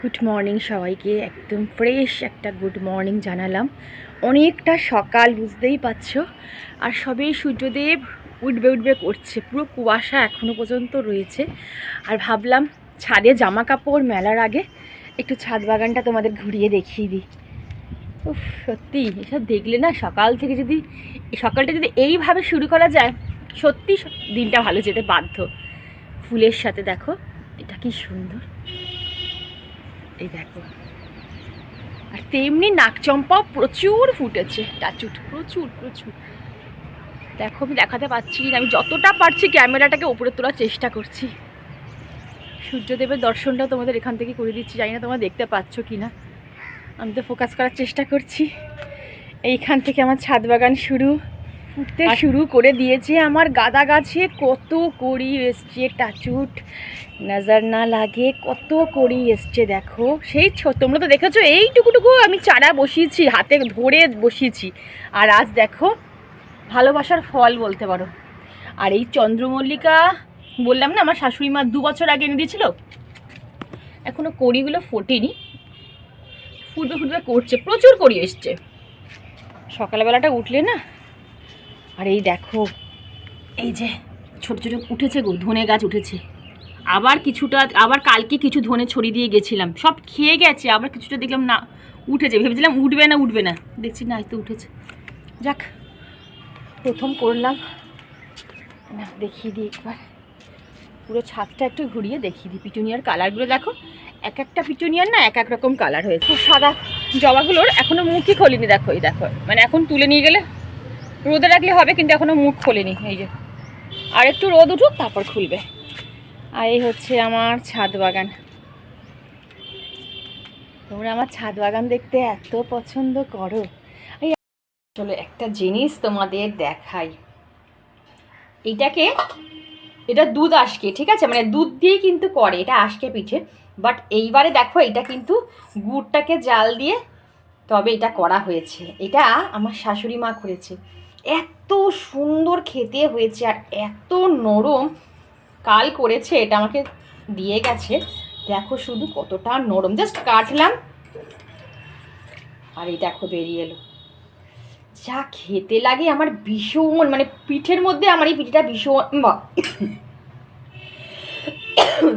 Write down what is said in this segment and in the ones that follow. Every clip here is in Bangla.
গুড মর্নিং সবাইকে, একদম ফ্রেশ একটা গুড মর্নিং জানালাম। অনেকটা সকাল, বুঝতেই পারছো। আর সবেই সূর্যদেব উঠবে উঠবে করছে, পুরো কুয়াশা এখনও পর্যন্ত রয়েছে। আর ভাবলাম ছাদে জামা কাপড় মেলার আগে একটু ছাদ বাগানটা তোমাদের ঘুরিয়ে দেখিয়ে দিই। উফ, সত্যি এসব দেখলে না, সকালটা যদি এইভাবে শুরু করা যায়, সত্যি দিনটা ভালো যেতে বাধ্য। ফুলের সাথে দেখো এটা কি সুন্দর, এই দেখো। আর তেমনি নাকচম্পাও প্রচুর ফুটেছে, টাচুট, প্রচুর প্রচুর। দেখো আমি দেখাতে পাচ্ছি না, আমি যতটা পারছি ক্যামেরাটাকে উপরে তোলার চেষ্টা করছি। সূর্যদেবের দর্শনটা তোমাদের এখান থেকে করে দিচ্ছি, জানি না তোমরা দেখতে পাচ্ছ কি না। আমি তো ফোকাস করার চেষ্টা করছি। এইখান থেকে আমার ছাদ বাগান ফুটতে শুরু করে দিয়েছে। আমার গাঁদা গাছে কত কড়ি এসছে, টাচুট, নজর না লাগে, কত কড়ি এসছে দেখো। সেই তোমরা তো দেখেছো এইটুকুটুকু আমি চারা বসিয়েছি, হাতে ধরে বসিয়েছি। আর আজ দেখো ভালোবাসার ফল বলতে পারো। আর এই চন্দ্রমল্লিকা বললাম না, আমার শাশুড়ি মা 2 বছর আগে এনে দিয়েছিল, এখনো কড়িগুলো ফোটেনি, ফুটবে ফুটবে করছে, প্রচুর কড়ি এসছে সকালবেলাটা উঠলে না। আর এই দেখো, এই যে ছোট ছোট উঠেছে গো, ধনে গাছ উঠেছে। আবার কালকে কিছু ধনে ছড়িয়ে দিয়ে গেছিলাম, সব খেয়ে গেছে। আবার কিছুটা দেখলাম না উঠেছে, ভেবেছিলাম উঠবে না, দেখছি না তো উঠেছে। যাক, প্রথম করলাম না, দেখিয়ে দিই একবার পুরো ছাদটা একটু ঘুরিয়ে দেখিয়ে দিই। পিটুনিয়ার কালারগুলো দেখো, এক একটা পিটুনিয়ার না এক এক রকম কালার হয়েছে। সাদা জবাগুলোর এখনো মুখই খোলেনি, দেখো এই দেখো, মানে এখন তুলে নিয়ে গেলে রোদে রাখলে হবে, কিন্তু এখনো মুখ খোলেনি। এই যে আর একটু রোদ উঠুক তারপর খুলবে। আর এই হচ্ছে আমার ছাদ বাগান। তোমরা আমার ছাদ বাগান দেখতে এত পছন্দ করো। এই চলো একটা জিনিস তোমাদের দেখাই। এটা দুধ আশকে, ঠিক আছে, মানে দুধ দিয়েই কিন্তু করে এটা আশকে পিঠে। বাট এইবারে দেখো, এটা কিন্তু গুড়টাকে জাল দিয়ে তবে এটা করা হয়েছে। এটা আমার শাশুড়ি মা করেছে, এত সুন্দর খেতে হয়েছে আর এত নরম। কাল করেছে, এটা আমাকে দিয়ে গেছে, দেখো শুধু কতটা নরম। জাস্ট কাটলাম আর এই দেখো বেরিয়ে এলো। যা খেতে লাগে আমার ভীষণ, মানে পিঠের মধ্যে আমার এই পিঠেটা ভীষণ,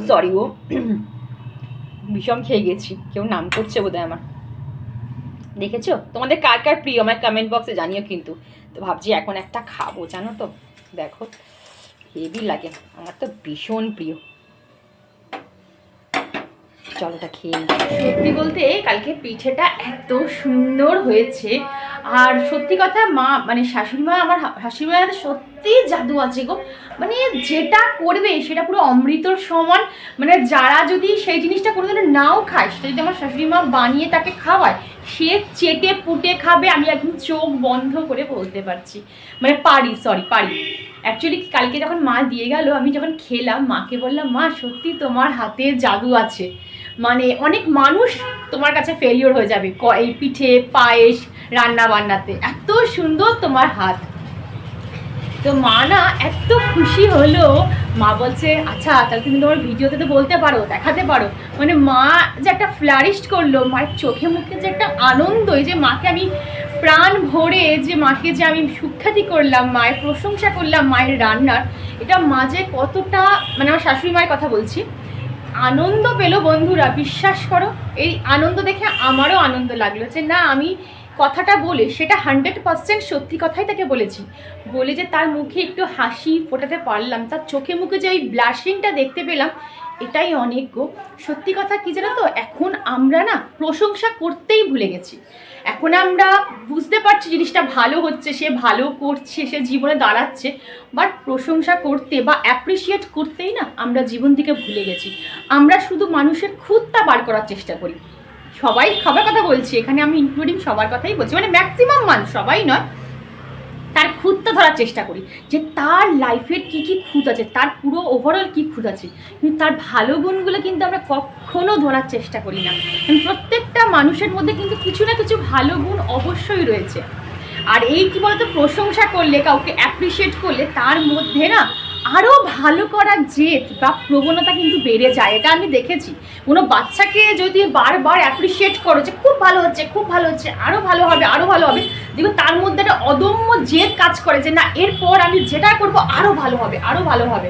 সরি ও, ভীষণ খেয়ে গেছি। কেউ নাম করছে বোধহয় আমার, দেখেছো? তোমাদের কার কার প্রিয় আমার কমেন্ট বক্সে জানিও কিন্তু। তো ভাবছি এখন একটা খাবো, জানো তো, দেখো হেভি লাগে, আমার তো ভীষণ প্রিয়। চলো এটা খেয়ে নিই। সত্যি বলতে কালকে পিঠেটা এত সুন্দর হয়েছে। আর সত্যি কথা, মানে শাশুড়ি মা, আমার শাশুড়ি মায়ের সত্যি জাদু আছে গো। মানে যেটা করবে সেটা পুরো অমৃতর সমান। মানে যারা যদি সেই জিনিসটা কোনোদিনও নাও খায়, সেটা যদি আমার শাশুড়ি মা বানিয়ে তাকে খাওয়ায়, সে চেটে পুটে খাবে। আমি একদম চোখ বন্ধ করে বলতে পারছি, মানে পারি অ্যাকচুয়ালি কালকে যখন মা দিয়ে গেল, আমি যখন খেলাম, মাকে বললাম, মা সত্যি তোমার হাতে জাদু আছে। মানে অনেক মানুষ তোমার কাছে ফেলিওর হয়ে যাবে এই পিঠে পায়েস রান্না বান্নাতে, এত সুন্দর তোমার হাত। তো মা না এত খুশি হলো। মা বলছে, আচ্ছা তাহলে তুমি তোমার ভিডিওতে তো বলতে পারো, দেখাতে পারো। মানে মা যে একটা ফ্লারিস্ট করলো, মায়ের চোখে মুখে যে একটা আনন্দ, এই যে মাকে আমি প্রাণ ভরে, যে মাকে যে আমি সুখ্যাতি করলাম, মায়ের প্রশংসা করলাম মায়ের রান্নার, এটা মা যে কতটা, মানে আমার শাশুড়ি মায়ের কথা বলছি, আনন্দ পেলো বন্ধুরা, বিশ্বাস করো। এই আনন্দ দেখে আমারও আনন্দ লাগলো, যে না আমি কথাটা বলে সেটা 100% সত্যি কথাই তাকে বলেছি, বলে যে তার মুখে একটু হাসি ফোটাতে পারলাম, তার চোখে মুখে যে ওই ব্লাশিংটা দেখতে পেলাম, এটাই অনেক গো। সত্যি কথা কি জানো তো, এখন আমরা না প্রশংসা করতেই ভুলে গেছি। এখন আমরা বুঝতে পারছি জিনিসটা ভালো হচ্ছে, সে ভালো করছে, সে জীবনে দাঁড়াচ্ছে, বাট প্রশংসা করতে বা অ্যাপ্রিসিয়েট করতেই না আমরা জীবন থেকে ভুলে গেছি। আমরা শুধু মানুষের খুঁতটা বার করার চেষ্টা করি। সবার কথা বলছি এখানে, আমি ইনক্লুডিং সবার কথাই বলছি, মানে ম্যাক্সিমাম মানুষ, সবাই নয়, তার খুঁতটা ধরার চেষ্টা করি, যে তার লাইফের কী কী খুঁত আছে, তার পুরো ওভারঅল কী খুঁত আছে, কিন্তু তার ভালো গুণগুলো কিন্তু আমরা কখনো ধরার চেষ্টা করি না। প্রত্যেকটা মানুষের মধ্যে কিন্তু কিছু না কিছু ভালো গুণ অবশ্যই রয়েছে। আর এই কি বলতো, প্রশংসা করলে, কাউকে অ্যাপ্রিসিয়েট করলে, তার মধ্যে না আরও ভালো করার জেদ বা প্রবণতা কিন্তু বেড়ে যায়। এটা আমি দেখেছি। কোনো বাচ্চাকে যদি বারবার অ্যাপ্রিসিয়েট করো যে খুব ভালো হচ্ছে, খুব ভালো হচ্ছে, আরও ভালো হবে, আরও ভালো হবে, দেখো তার মধ্যে একটা অদম্য জেদ কাজ করে যে না, এরপর আমি যেটা করবো আরও ভালো হবে, আরও ভালো হবে।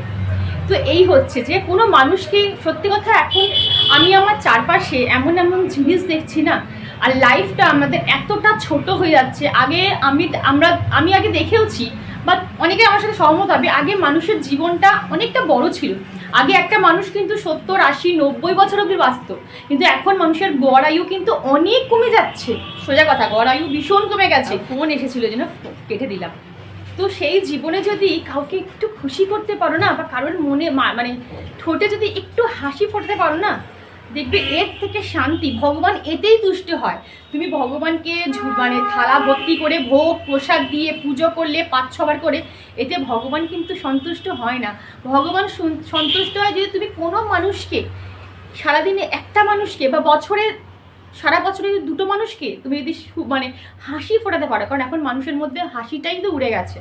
তো এই হচ্ছে যে কোনো মানুষকে, সত্যি কথা এখন আমি আমার চারপাশে এমন এমন জিনিস দেখছি না, আর লাইফটা আমাদের এতটা ছোট হয়ে যাচ্ছে। আগে আমি আগে দেখেওছি, বা অনেকে আমার সাথে সহমত হবে, আগে মানুষের জীবনটা অনেকটা বড় ছিল। আগে একটা মানুষ কিন্তু 70, 80, 90 বছর অবধি বাঁচত, কিন্তু এখন মানুষের গড় আয়ু কিন্তু অনেক কমে যাচ্ছে। সোজা কথা, গড় আয়ু ভীষণ কমে গেছে। ফোন এসেছিল যেন কেটে দিলাম। তো সেই জীবনে যদি কাউকে একটু খুশি করতে পারো না, বা কারোর মনে মানে ঠোঁটে যদি একটু হাসি ফোটাতে পারো না, দেখবে এর থেকে শান্তি, ভগবান এতেই তুষ্ট হয়। তুমি ভগবানকে মানে থালা ভর্তি করে ভোগ প্রসাদ দিয়ে পুজো করলে 5-6 বার করে, এতে ভগবান কিন্তু সন্তুষ্ট হয় না। ভগবান সন্তুষ্ট হয় যদি তুমি কোনো মানুষকে, সারাদিনে একটা মানুষকে, বা সারা বছরে যদি 2টো মানুষকে তুমি যদি মানে হাসি ফোটাতে পারো, কারণ এখন মানুষের মধ্যে হাসিটাই তো উড়ে গেছে,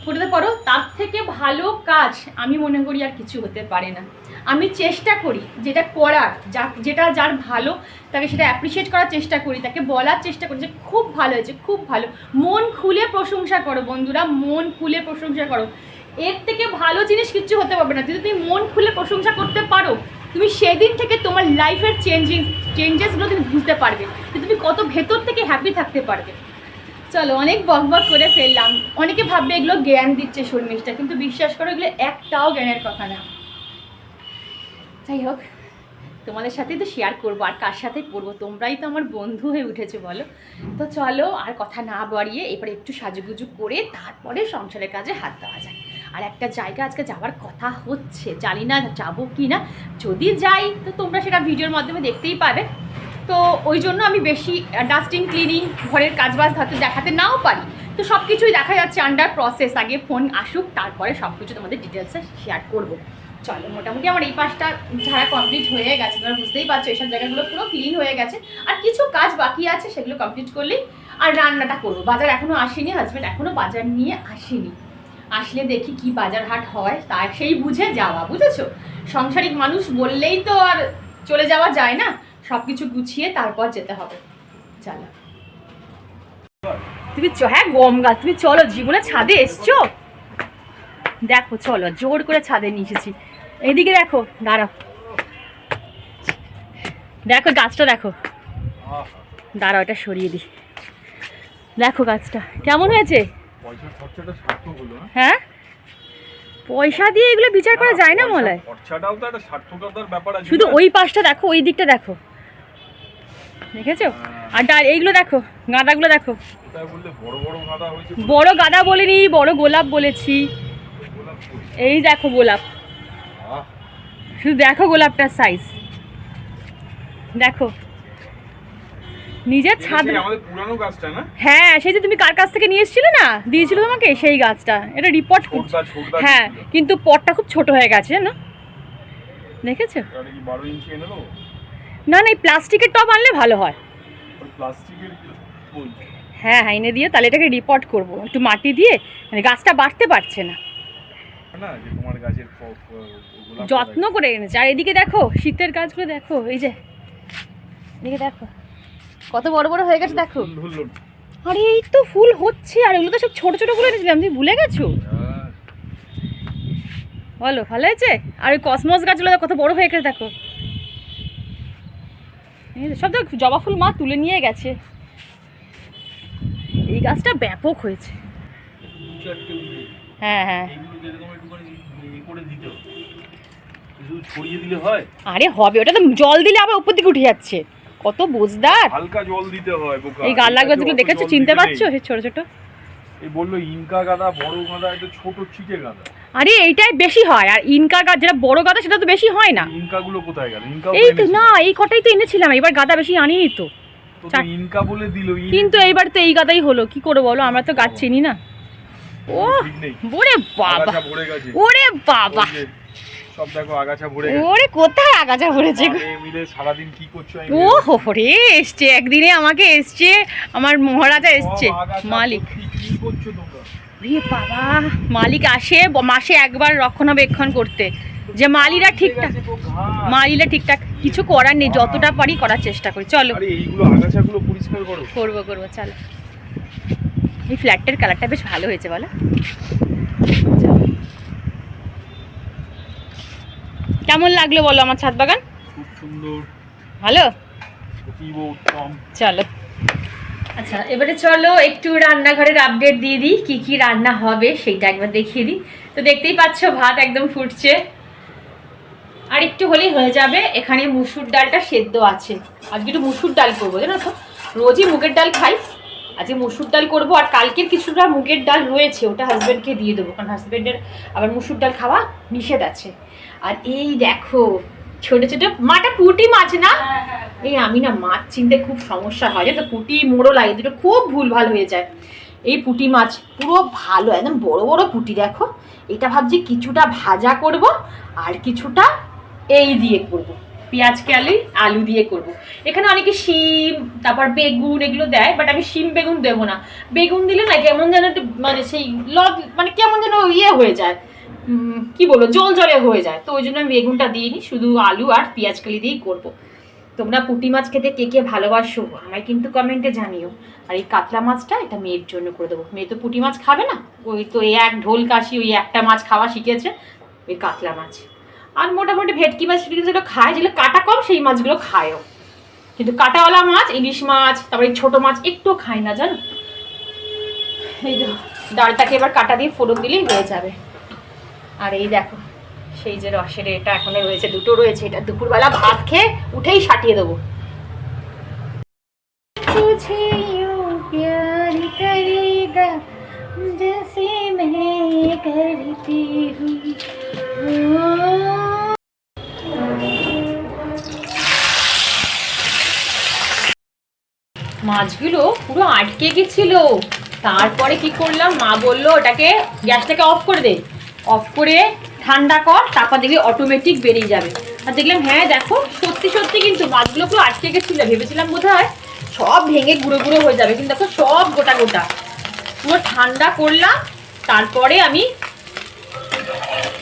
ফোটাতে পারো, তার থেকে ভালো কাজ আমি মনে করি আর কিছু হতে পারে না। আমি চেষ্টা করি যেটা করার, যেটা যার ভালো, তাকে সেটা অ্যাপ্রিসিয়েট করার চেষ্টা করি, তাকে বলার চেষ্টা করি যে খুব ভালো হয়েছে, খুব ভালো। মন খুলে প্রশংসা করো বন্ধুরা, মন খুলে প্রশংসা করো। এর থেকে ভালো জিনিস কিচ্ছু হতে পারবে না। যদি তুমি মন খুলে প্রশংসা করতে পারো, তুমি সেদিন থেকে তোমার লাইফের চেঞ্জেসগুলো তুমি বুঝতে পারবে যে তুমি কত ভেতর থেকে হ্যাপি থাকতে পারবে। চলো, অনেক বকবক করে ফেললাম। অনেকে ভাববে এগুলো জ্ঞান দিচ্ছে শর্মিষ্ঠা, কিন্তু বিশ্বাস করো এগুলো একটাও জ্ঞানের কথা না। যাই হোক, তোমাদের সাথেই তো শেয়ার করবো, আর কার সাথে করবো, তোমরাই তো আমার বন্ধু হয়ে উঠেছো বলো। তো চলো, আর কথা না বাড়িয়ে এবারে একটু সাজুগুজু করে তারপরে সংসারের কাজে হাত দেওয়া যায়। আর একটা জায়গা আজকে যাওয়ার কথা হচ্ছে, জানি না যাবো কি না। যদি যাই তো তোমরা সেটা ভিডিওর মাধ্যমে দেখতেই পাবে। তো ওই জন্য আমি বেশি ডাস্টিং, ক্লিনিং, ঘরের কাজবাজ হয়তো দেখাতে নাও পারি, তো সব কিছুই দেখা যাচ্ছে আন্ডার প্রসেস। আগে ফোন আসুক, তারপরে সব কিছু তোমাদের ডিটেলসে শেয়ার করবো। চলো, মোটামুটি আমার এই পাশটা ঝাড়া কমপ্লিট হয়ে গেছে, তোমরা বুঝতেই পারছো এইসব জায়গাগুলো পুরো ক্লিন হয়ে গেছে। আর কিছু কাজ বাকি আছে, সেগুলো কমপ্লিট করলেই আর রান্নাটা করবো। বাজার এখনও আসেনি, হাজব্যান্ড এখনও বাজার নিয়ে আসেনি। আসলে দেখি কি বাজার হাট হয়, তা সেই বুঝে যাওয়া, বুঝেছো? সংসারিক মানুষ বললেই তো আর চলে যাওয়া যায় না, সব কিছু গুছিয়ে তারপর যেতে হবে। চলো, তুমি হ্যাঁ গম গাছ, তুমি চলো, জীবনে ছাদে এসছো? দেখো, চলো, জোর করে ছাদে নিয়ে এসেছি। এইদিকে দেখো, দাঁড়াও, দেখো গাছটা দেখো, দাঁড়াও এটা সরিয়ে দিই। দেখো গাছটা কেমন হয়েছে। হ্যাঁ, পয়সা দিয়ে এগুলো বিচার করা যায় না মলায়। শুধু ওই পাশটা দেখো, ওই দিকটা দেখো, দেখেছো? আর এইগুলো দেখো, গাঁদাগুলো দেখো। বড় গাঁদা বলিনি, বড় গোলাপ বলেছি। এই দেখো গোলাপ, শুধু দেখো গোলাপটার সাইজ দেখো। নিজের ছাদ, হ্যাঁ, সেই যে তুমি কার কাছ থেকে নিয়ে এসেছিলে না, দিয়েছিল তোমাকে সেই গাছটা, এটা রিপোর্ট করছে। হ্যাঁ, কিন্তু পটটা খুব ছোট হয়ে গেছে জানো, দেখেছো? না না, এই প্লাস্টিকের টব আনলে ভালো হয়। হ্যাঁ হ্যাঁ, এনে দিয়ে তাহলে এটাকে রিপোর্ট করবো, একটু মাটি দিয়ে, মানে গাছটা বাড়তে পারছে না, যত্ন করে এনেছে। আর এদিকে দেখো শীতের গাছগুলো দেখো, এই যে এদিকে দেখো কত বড় বড় হয়ে গেছে দেখো। আরে এই তো ফুল হচ্ছে, আর এগুলো তো সব ছোট ছোট গুলো এনেছিলাম, তুমি ভুলে গেছো? বলো, ভালো হয়েছে? আর ওই কসমস গাছগুলো কত বড় হয়ে গেছে দেখো, সব তো জবা ফুল মা তুলে নিয়ে গেছে। এই গাছটা ব্যাপক হয়েছে। হ্যাঁ হ্যাঁ, আরে হবে, ওটা তো জল দিলে আবার উপর দিকে উঠে যাচ্ছে, কত বোঝদার। হালকা জল দিতে হয়। এই গাঁদা গাছগুলো দেখেছো, চিনতে পারছো? ছোট ছোট, এই বললো ইনকা গাঁদা, বড় গাঁদা, এটা ছোট ছিটে গাঁদা। আরে এইটাই বেশি হয়, আর ইনকা গাছ যেটা বড় গাঁদা সেটা তো বেশি হয় না। ইনকাগুলো কোথায় গেল? এই তো না, এই কটাই তো এনেছিলাম, এবার গাঁদা বেশি আনিনি তো। ইনকা বলে দিল, কিন্তু এইবার তো এই গাঁদাই হলো, কি করে বলো, আমরা তো গাছ চিনি না। ও ওরে বাবা, ওরে বাবা, সব দেখো আগাছা ভরে গেছে। ওরে কোথায় আগাছা ভরেছে গো, মিলে সারা দিন কি করছো? ও হো রে, এসছে একদিনে, আমাকে এসছে আমার মহারাজা এসছে, মালিক। কি করছো তোমরা? বাবা, মালিক আসে মাসে একবার রক্ষণাবেক্ষণ করতে, যে মালিরা ঠিকঠাক কিছু করার নেই, যতটা পারি করার চেষ্টা করি। চলো এইগুলো আগাছাগুলো পরিষ্কার করো। করবো চলো। এই ফ্ল্যাটটার কালারটা বেশ ভালো হয়েছে বলো। কেমন লাগলো বলো আমার ছাদ বাগান? খুব সুন্দর, ভালো, উত্তম। চলো আচ্ছা, এবারে চলো একটু রান্নাঘরের আপডেট দিয়ে দিই, কি কি রান্না হবে সেইটা একবার দেখিয়ে দিই। তো দেখতেই পাচ্ছ ভাত একদম ফুটছে, আর একটু হলেই হয়ে যাবে। এখানে মুসুর ডালটা সেদ্ধ আছে, আজকে একটু মুসুর ডাল করবো, জানো তো রোজই মুগের ডাল খাই, আজকে মুসুর ডাল করবো। আর কালকের কিছুটা মুগের ডাল রয়েছে, ওটা হাজব্যান্ডকে দিয়ে দেবো, কারণ হাজব্যান্ডের আবার মুসুর ডাল খাওয়া নিষেধ আছে। আর এই দেখো ছোট ছোট মাটা পুঁটি মাছ না, এই আমি না মাছ চিনতে খুব সমস্যা হয়, তো পুঁটি মোড়ো লাগে, দুটো খুব ভুলভাল হয়ে যায়। এই পুঁটি মাছ পুরো ভালো, একদম বড় বড় পুঁটি দেখো। এটা ভাবছি কিছুটা ভাজা করব, আর কিছুটা এই দিয়ে করব, পেঁয়াজ কেলি আলু দিয়ে করব। এখানে অনেকে শিম তারপর বেগুন এগুলো দেয়, বাট আমি শিম বেগুন দেবো না। বেগুন দিলে না কেমন যেন একটু মানে সেই মানে কেমন যেন ইয়ে হয়ে যায়, কি বলবো জল জলে হয়ে যায়, তো ওই জন্য আমি বেগুনটা দিইনি, শুধু আলু আর পেঁয়াজ কালি দিয়েই করবো। তোমরা পুঁটি মাছ খেতে কে কে ভালোবাসো আমায় কিন্তু কমেন্টে জানিও। আর এই কাতলা মাছটা এটা মেয়ের জন্য করে দেবো, মেয়ে তো পুঁটি মাছ খাবে না, ওই তো এই এক ঢোল কাশি ওই একটা মাছ খাওয়া শিখেছে, ওই কাতলা মাছ। আর মোটামুটি ভেটকি মাছ যেগুলো খায়, যেগুলো কাটা কম সেই মাছগুলো খায়ও, কিন্তু কাটাওয়ালা মাছ ইলিশ মাছ তারপরে ছোটো মাছ একটু খায় না জানো। এই ডালটাকে এবার কাটা দিয়ে ফোড়ন দিলেই হয়ে যাবে। আর এই দেখো সেই যে রসের এটা এখনো রয়েছে, দুটো রয়েছে, এটা দুপুরবেলা ভাত খেয়ে উঠেই সাটিয়ে দেবো। মাছগুলো পুরো আটকে গেছিল, তারপরে কি করলাম, মা বললো ওটাকে গ্যাসটাকে অফ করে দে, অফ করে ঠান্ডা কর, তারপর দেখবি অটোমেটিক বেরিয়ে যাবে। আর দেখলাম হ্যাঁ দেখো সত্যি সত্যি কিন্তু মাছগুলো পুরো আটকে গেছিলো, ভেবেছিলাম বোধহয় সব ভেঙে গুঁড়ো গুঁড়ো হয়ে যাবে, কিন্তু দেখো সব গোটা গোটা। পুরো ঠান্ডা করলাম, তারপরে আমি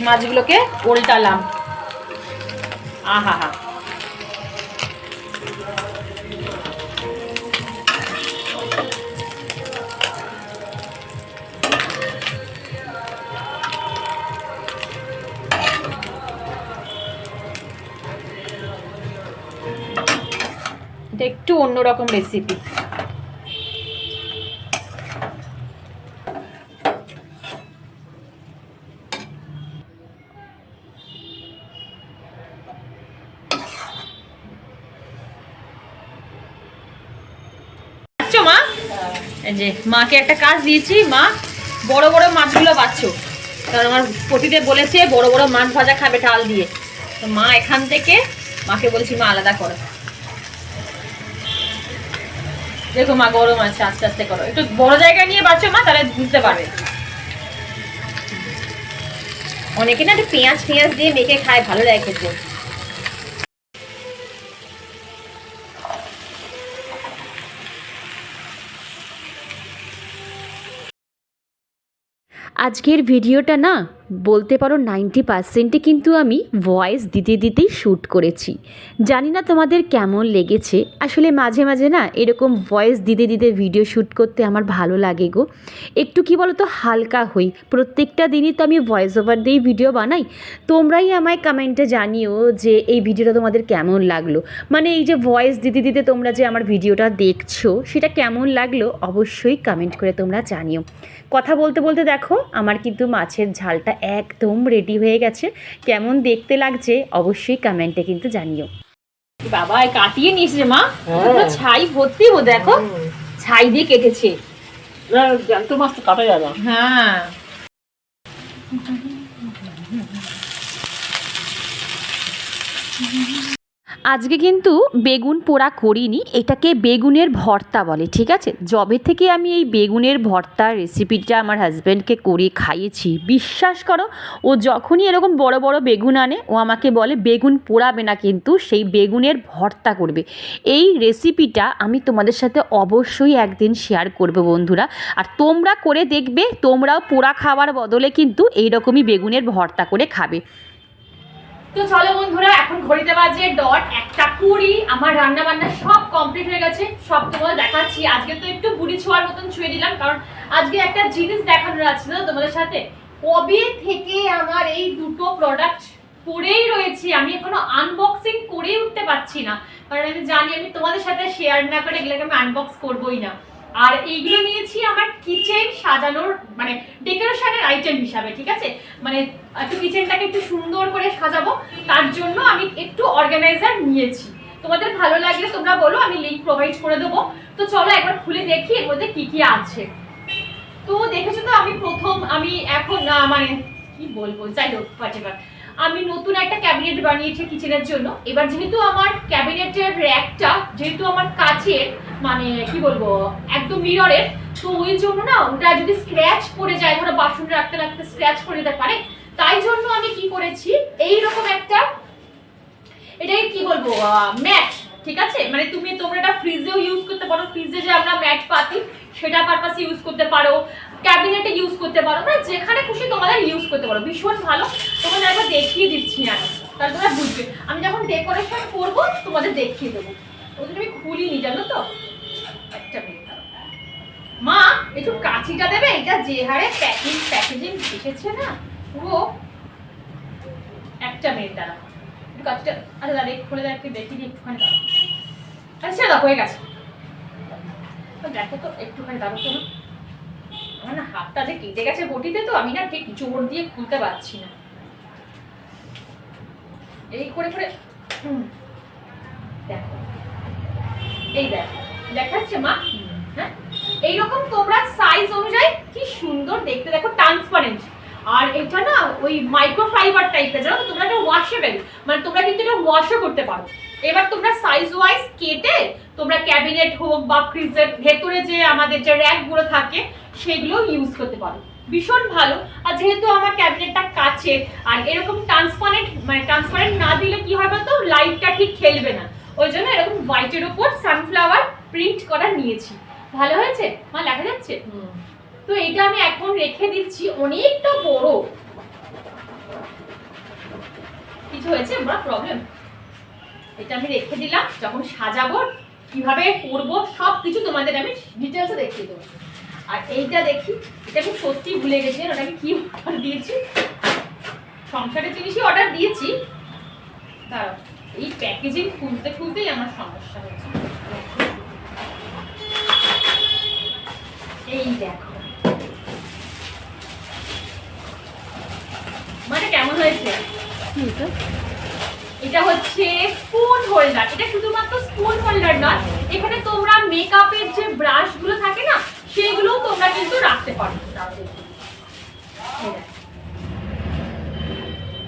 মাছগুলোকে উল্টালাম। আহা হা, এটা একটু অন্যরকম রেসিপি। মা যে মাকে একটা কাজ দিয়েছি, মা বড় বড় মাছগুলো বাছো, কারণ আমার পতিদেব বলেছে বড় বড় মাছ ভাজা খাবে ডাল দিয়ে, তো মা এখান থেকে মাকে বলছি মা আলাদা করো। দেখো মা গরম আছে, আস্তে আস্তে করো, একটু বড় জায়গায় নিয়ে বাছো মা, তাহলে বুঝতে পারবে। অনেকে না একটু পেঁয়াজ দিয়ে মেখে খায়, ভালো লাগে খেতে। আজকের ভিডিওটা না বলতে পারো 90%ই কিন্তু আমি ভয়েস দিতে দিতেই শ্যুট করেছি। জানি না তোমাদের কেমন লেগেছে, আসলে মাঝে মাঝে না এরকম ভয়েস দিতে দিতে ভিডিও শ্যুট করতে আমার ভালো লাগে গো। একটু কি বলো তো হালকা হই, প্রত্যেকটা দিনই তো আমি ভয়েস ওভার দিয়েই ভিডিও বানাই। তোমরাই আমায় কমেন্টে জানিও যে এই ভিডিওটা তোমাদের কেমন লাগলো, মানে এই যে ভয়েস দিতে দিতে তোমরা যে আমার ভিডিওটা দেখছো সেটা কেমন লাগলো অবশ্যই কমেন্ট করে তোমরা জানিও। কথা বলতে বলতে দেখো আমার কিন্তু মাছের ঝালটা একদম রেডি হয়ে গেছে, কেমন দেখতে লাগছে অবশ্যই কমেন্টে কিন্তু জানিও। বাবা কাটিয়ে নিয়েছে মা, ছাই ভর্তি, ও দেখো ছাই দিয়ে কেটেছে, জ্যান্ত মাছ তো কাটা যাবে। হ্যাঁ আজকে কিন্তু বেগুন পোড়া করিনি, এটাকে বেগুনের ভর্তা বলে, ঠিক আছে? যবে থেকে আমি এই বেগুনের ভর্তার রেসিপিটা আমার হাজব্যান্ডকে করে খাইয়েছি, বিশ্বাস করো, ও যখনই এরকম বড় বড় বেগুন আনে ও আমাকে বলে বেগুন পোড়াবে না, কিন্তু সেই বেগুনের ভর্তা করবে। এই রেসিপিটা আমি তোমাদের সাথে অবশ্যই একদিন শেয়ার করব বন্ধুরা, আর তোমরা করে দেখবে, তোমরাও পোড়া খাওয়ার বদলে কিন্তু এইরকমই বেগুনের ভর্তা করে খাবে। তো চলো বন্ধুরা, এখন ঘড়িতে বাজে ডট 1:20। আমার রান্না বান্না সব কমপ্লিট হয়ে গেছে, সব তোমাদের দেখাচ্ছি। আজকে তো একটু বুড়ি ছোঁয়ার মতন ছুঁয়ে দিলাম, কারণ আজকে একটা জিনিস দেখানোর আছে না তোমাদের সাথে। কবে থেকে আমার এই দুটো প্রোডাক্ট পরেই রয়েছে, আমি এখনো আনবক্সিং করেই উঠতে পারছি না, কারণ আমি জানি আমি তোমাদের সাথে শেয়ার না করে এগুলোকে আমি আনবক্স করবোই না। আর এইগুলো নিয়েছি আমার কিচেন সাজানোর, মানে ডেকোরেশনের আইটেম হিসাবে, ঠিক আছে? মানে একটু কিচেনটাকে একটু সুন্দর করে সাজাবো, তার জন্য আমি একটু অর্গানাইজার নিয়েছি। তোমাদের ভালো লাগলে তোমরা বলো, আমি লিংক প্রোভাইড করে দেবো। তো চলো একবার খুলে দেখি এর মধ্যে কি কি আছে। তো দেখেছো তো, আমি এখন মানে কি বলবো, যাই হোক হোয়াটএভার, আমি নতুন একটা ক্যাবিনেট বানিয়েছি কিচেনের জন্য। এবার যেহেতু আমার ক্যাবিনেটের র্যাকটা যেহেতু আমার কাচের, মানে কি বলবো, একদম মিররের, তো ওই জন্য না ওটা যদি স্ক্র্যাচ পড়ে যায়, ধরো বাসন রাখতে রাখতে স্ক্র্যাচ পড়ে যেতে পারে, তাই জন্য আমি কি করেছি, এইরকম একটা, এটাকে কি বলবো, ম্যাট, ঠিক আছে? মানে তোমরা এটা ফ্রিজেও ইউজ করতে পারো, ফ্রিজে যে আমরা ম্যাট পাতি সেটা পারপাসে ইউজ করতে পারো, ক্যাবিনেটে ইউজ করতে পারো, মানে যেখানে খুশি তোমাদের ইউজ করতে পারো। ভীষণ ভালো, তোমাদের একবার দেখিয়ে দিচ্ছি আমি, তাহলে তোমরা বুঝবে। আমি যখন ডেকোরেশন করবো তোমাদের দেখিয়ে দেবো। ওদের আমি খুলিনি, জানো তো। একটা মিনিট মা, একটু কাঁচিটা দেবে, এটা যে হারে প্যাকেজিং এসেছে না পুরো। একটা মিনিট দাঁড়া, একটু কাঁচিটা, আচ্ছা দাঁড়া খুলে দেখ, একটু দেখি একটুখানি দাঁড়া। আচ্ছা দাও, হয়ে গেছে। দেখো তো একটুখানি দাঁড়ো তো, আমার না হাতটা যে কেটে গেছে বটিতে, তো আমি না ঠিক জোর দিয়ে খুলতে পারছি না, এই করে করে। দেখো, এই দেখো, দেখাচ্ছে মা? হ্যাঁ, এইরকম তোমরা সাইজ অনুযায়ী কি সুন্দর দেখতে, দেখো ট্রান্সপারেন্ট। আর এটা না ওই মাইক্রোফাইবার টাইপের, জানো তো, তোমরা এটা ওয়াশেবল, মানে তোমরা কিন্তু এটা ওয়াশও করতে পারো। এবার তোমরা সাইজ ওয়াইজ কেটে তোমরা ক্যাবিনেট হোক বা ফ্রিজের ভেতরে যে আমাদের যে র্যাকগুলো থাকে সেগুলো ইউজ করতে পারো। ভীষণ ভালো। আর যেহেতু আমার ক্যাবিনেটটা কাছে, আর এরকম ট্রান্সপারেন্ট না দিলে কি হয় বলতো, লাইটটা ঠিক খেলবে না, ওই জন্য এরকম হোয়াইটের উপর সানফ্লাওয়ার প্রিন্ট করা নিয়েছি। ভালো হয়েছে মা, দেখা যাচ্ছে? তো এটা আমি এখন রেখে দিচ্ছি, অনেকটা বড়। কিছু হয়েছে বড় প্রবলেম? এটা আমি রেখে দিলাম, যখন সাজাবো কিভাবে করবো সব কিছু তোমাদের আমি ডিটেলসে দেখিয়ে দেবো। আর এইটা দেখি, এটা আমি সত্যি ভুলে গেছি, ওটা আমি কি অর্ডার দিয়েছি, সংসারের জিনিসই অর্ডার দিয়েছি। দাঁড়াও, এই প্যাকেজিং খুলতে খুলতেই আমার সমস্যা হয়েছে। এই দেখো, মানে কেমন হয়েছে? এটা হচ্ছে স্পুন হোল্ডার। এটা শুধুমাত্র স্পুন হোল্ডার নয়, এখানে তোমরা মেকআপের যে ব্রাশ গুলো থাকে না সেগুলো তোমরা কিন্তু রাখতে পারো।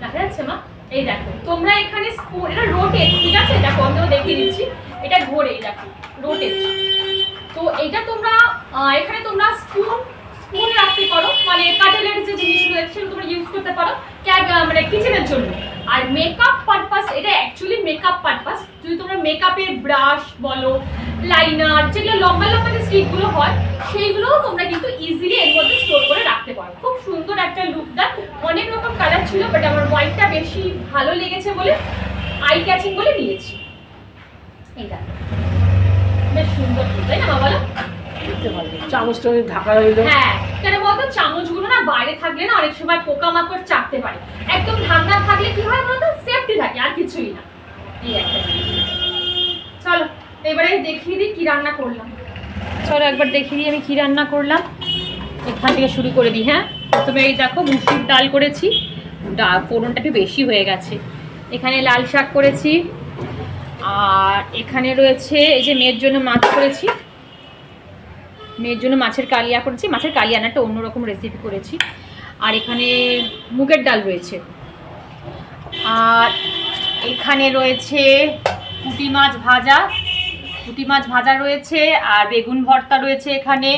দেখা যাচ্ছে মা? এই দেখো, তোমরা এখানে স্পুন, এটা রোটেট, ঠিক আছে? দেখো আমি দেখিয়ে দিচ্ছি, এটা ঘোরে, দেখো রোটেট। তো এইটা তোমরা এখানে তোমরা স্পুন রাখতে পারো, মানে কাটলের যে জিনিসগুলো সেগুলো তোমরা ইউজ করতে পারো মানে কিচেনের জন্য। আর মেকআপ পারপাস, এটা অ্যাকচুয়ালি মেকআপ পারপাস। যদি তোমরা মেকআপের ব্রাশ বলো, লাইনার, যেগুলো লম্বা লম্বা যে স্টিকগুলো হয় সেইগুলোও তোমরা কিন্তু ইজিলি এর মধ্যে স্টোর করে রাখতে পারো। খুব সুন্দর একটা লুক দেয়। অনেক রকম কালার ছিল, বাট আমার হোয়াইটটা বেশি ভালো লেগেছে বলে, আই ক্যাচিং বলে নিয়েছি। এইটা বেশ সুন্দর, তাই না মা বলো? চামচটা ঢাকা রইলো। হ্যাঁ, কেন বলতো, চামচগুলো না বাইরে থাকলে না অনেক সময় পোকামাকড় চাপতে পারে। একদম ঢাকনা থাকলে কি হয় বলতো, সেফটি থাকে, আর কিছুই না। এই একটা জিনিস। চলো এবারে দেখিয়ে দিই কি রান্না করলাম। চলো একবার দেখিয়ে দিই আমি কি রান্না করলাম। এখান থেকে শুরু করে দিই। হ্যাঁ, প্রথমে এই দেখো মুসুর ডাল করেছি, ফোড়নটা একটু বেশি হয়ে গেছে। এখানে লাল শাক করেছি, আর এখানে রয়েছে এই যে মেয়ের জন্য মাছ করেছি, মেয়ের জন্য মাছের কালিয়া করেছি। মাছের কালিয়া না, একটা অন্যরকম রেসিপি করেছি। আর এখানে মুগের ডাল রয়েছে। আর এখানে রয়েছে পুঁটি মাছ ভাজা রয়েছে, আর বেগুন ভর্তা রয়েছে এখানে।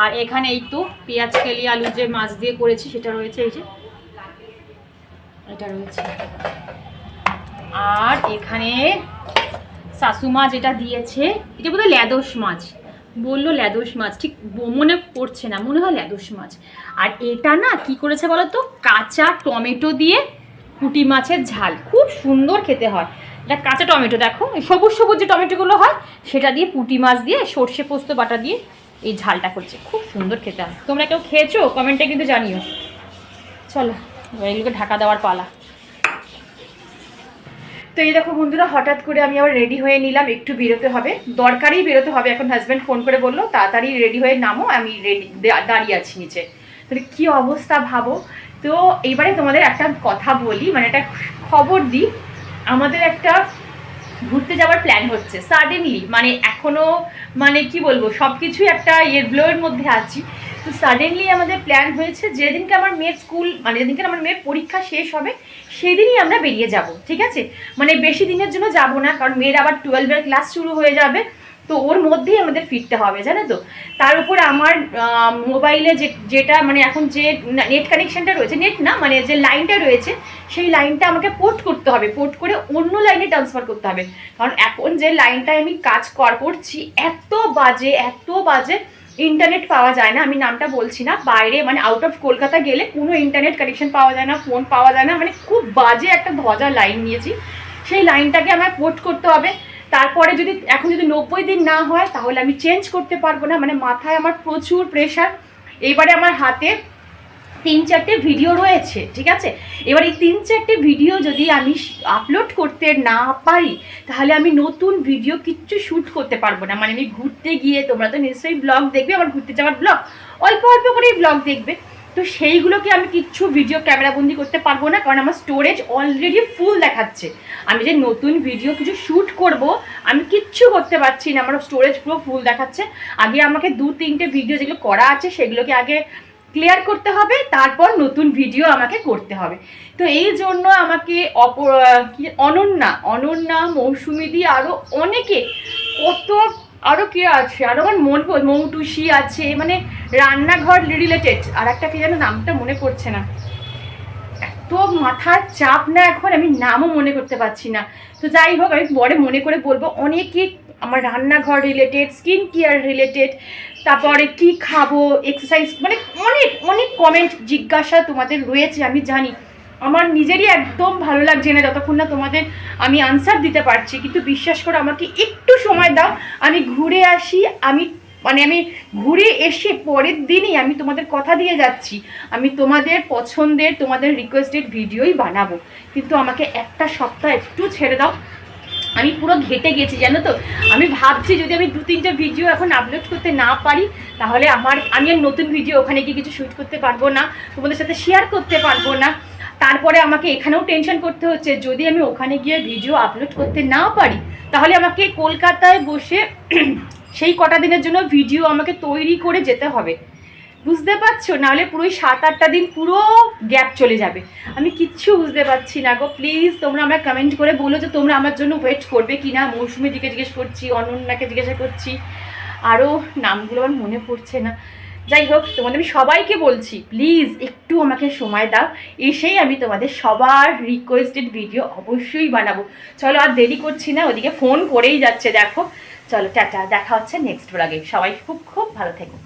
আর এখানে এই তো পেঁয়াজ কেলি আলু যে মাছ দিয়ে করেছি সেটা রয়েছে, এই যে এটা রয়েছে। আর এখানে শাশুমা যেটা দিয়েছে, এটা বোধহয় ল্যাদোস মাছ, বললো ল্যাদোস মাছ, ঠিক মনে পড়ছে না, মনে হয় ল্যাদোস মাছ। আর এটা না কি করেছে বলো তো, কাঁচা টমেটো দিয়ে পুঁটি মাছের ঝাল, খুব সুন্দর খেতে হয়। এটা কাঁচা টমেটো, দেখো সবুজ সবুজ যে টমেটোগুলো হয় সেটা দিয়ে পুঁটি মাছ দিয়ে সর্ষে পোস্ত বাটা দিয়ে এই ঝালটা করছে, খুব সুন্দর খেতে হয়। তোমরা কেউ খেয়েছো কমেন্টে কিন্তু জানিও। চলো এগুলোকে ঢাকা দেওয়ার পালা। তো এই দেখো বন্ধুরা, হঠাৎ করে আমি আবার রেডি হয়ে নিলাম, একটু বেরোতে হবে, দরকারেই বেরোতে হবে। এখন হাজব্যান্ড ফোন করে বললো তাড়াতাড়ি রেডি হয়ে নামো, আমি রেডি দাঁড়িয়ে আছি নিচে। তাহলে কী অবস্থা ভাবো। তো এইবারে তোমাদের একটা কথা বলি, মানে একটা খবর দিই, আমাদের একটা ঘুরতে যাওয়ার প্ল্যান হচ্ছে সাডেনলি, মানে এখনও মানে কি বলবো, সব কিছুই একটা ব্লোয়ের মধ্যে আছি। তো সাডেনলি আমাদের প্ল্যান হয়েছে, যেদিনকে আমার মেয়ের স্কুল, মানে যেদিনকে আমার মেয়ের পরীক্ষা শেষ হবে সেদিনই আমরা বেরিয়ে যাব, ঠিক আছে? মানে বেশি দিনের জন্য যাব না, কারণ মেয়ের আবার 12-এর ক্লাস শুরু হয়ে যাবে, তো ওর মধ্যেই আমাদের ফিরতে হবে, জানো তো। তার উপর আমার মোবাইলে যেটা মানে এখন যে নেট কানেকশানটা রয়েছে, নেট না মানে যে লাইনটা রয়েছে, সেই লাইনটা আমাকে পোর্ট করতে হবে, পোর্ট করে অন্য লাইনে ট্রান্সফার করতে হবে। কারণ এখন যে লাইনটায় আমি কাজ করছি এত বাজে ইন্টারনেট পাওয়া যায় না, আমি নামটা বলছি না, বাইরে মানে আউট অফ কলকাতা গেলে কোনো ইন্টারনেট কানেকশন পাওয়া যায় না, ফোন পাওয়া যায় না, মানে খুব বাজে একটা ধ্বজা লাইন নিয়েছি। সেই লাইনটাকে আমার পোর্ট করতে হবে। তারপরে যদি এখন যদি 90 দিন না হয় তাহলে আমি চেঞ্জ করতে পারবো না, মানে মাথায় আমার প্রচুর প্রেশার। এইবারে আমার হাতে 3-4টে ভিডিও রয়েছে, ঠিক আছে? এবার এই 3-4টে ভিডিও যদি আমি আপলোড করতে না পারি তাহলে আমি নতুন ভিডিও কিচ্ছু শ্যুট করতে পারবো না। মানে আমি ঘুরতে গিয়ে, তোমরা তো নিশ্চয়ই ব্লগ দেখবে, আমার ঘুরতে যাওয়ার ব্লগ, অল্প অল্প করেই ব্লগ দেখবে, তো সেইগুলোকে আমি কিচ্ছু ভিডিও ক্যামেরাবন্দি করতে পারবো না, কারণ আমার স্টোরেজ অলরেডি ফুল দেখাচ্ছে। আমি যে নতুন ভিডিও কিছু শ্যুট করব আমি কিচ্ছু করতে পারছি না, আমার স্টোরেজ পুরো ফুল দেখাচ্ছে। আগে আমাকে 2-3টে ভিডিও যেগুলো করা আছে সেগুলোকে আগে ক্লিয়ার করতে হবে, তারপর নতুন ভিডিও আমাকে করতে হবে। তো এই জন্য আমাকে অনন্যা মৌসুমিদি আরও অনেকে, কত আরও কে আছে, আরও আমার মৌটুসি আছে, মানে রান্নাঘর রিলেটেড, আর একটা কি যেন নামটা মনে পড়ছে না, এত মাথার চাপ না এখন, আমি নামও মনে করতে পারছি না। তো যাই হোক, আমি পরে মনে করে বলবো। অনেকে আমার রান্নাঘর রিলেটেড, স্কিন কেয়ার রিলেটেড, তারপরে কি খাবো, এক্সারসাইজ, মানে অনেক অনেক কমেন্ট জিজ্ঞাসা তোমাদের রয়েছে, আমি জানি। আমার নিজেরই একদম ভালো লাগছে না যতক্ষণ না তোমাদের আমি আনসার দিতে পারছি, কিন্তু বিশ্বাস করো আমাকে একটু সময় দাও, আমি ঘুরে আসি, আমি ঘুরে এসে পরের দিনই আমি তোমাদের কথা দিয়ে যাচ্ছি আমি তোমাদের পছন্দের, তোমাদের রিকোয়েস্টেড ভিডিওই বানাবো। কিন্তু আমাকে একটা সপ্তাহ একটু ছেড়ে দাও, আমি পুরো ঘেটে গেছি, জানো তো। আমি ভাবছি যদি আমি 2-3টে ভিডিও এখন আপলোড করতে না পারি তাহলে আমি আর নতুন ভিডিও ওখানে গিয়ে কিছু শ্যুট করতে পারবো না, তোমাদের সাথে শেয়ার করতে পারবো না। তারপরে আমাকে এখানেও টেনশন করতে হচ্ছে, যদি আমি ওখানে গিয়ে ভিডিও আপলোড করতে না পারি তাহলে আমাকে কলকাতায় বসে সেই কটা দিনের জন্য ভিডিও আমাকে তৈরি করে যেতে হবে, বুঝতে পারছো? নাহলে পুরো 7-8টা দিন পুরো গ্যাপ চলে যাবে। আমি কিচ্ছু বুঝতে পারছি না গো। প্লিজ তোমরা আমরা কমেন্ট করে বলো যে তোমরা আমার জন্য ওয়েট করবে কি না। মৌসুমীর দিকে জিজ্ঞেস করছি, অনন্যাকে জিজ্ঞাসা করছি, আরও নামগুলো আমার মনে পড়ছে না। যাই হোক, তোমাদের আমি সবাইকে বলছি প্লিজ একটু আমাকে সময় দাও, এসেই আমি তোমাদের সবার রিকোয়েস্টেড ভিডিও অবশ্যই বানাবো। চলো আর দেরি করছি না, ওদিকে ফোন করেই যাচ্ছে দেখো। চলো টাটা, দেখা হচ্ছে নেক্সট ব্লগে। সবাই খুব খুব ভালো থেকো।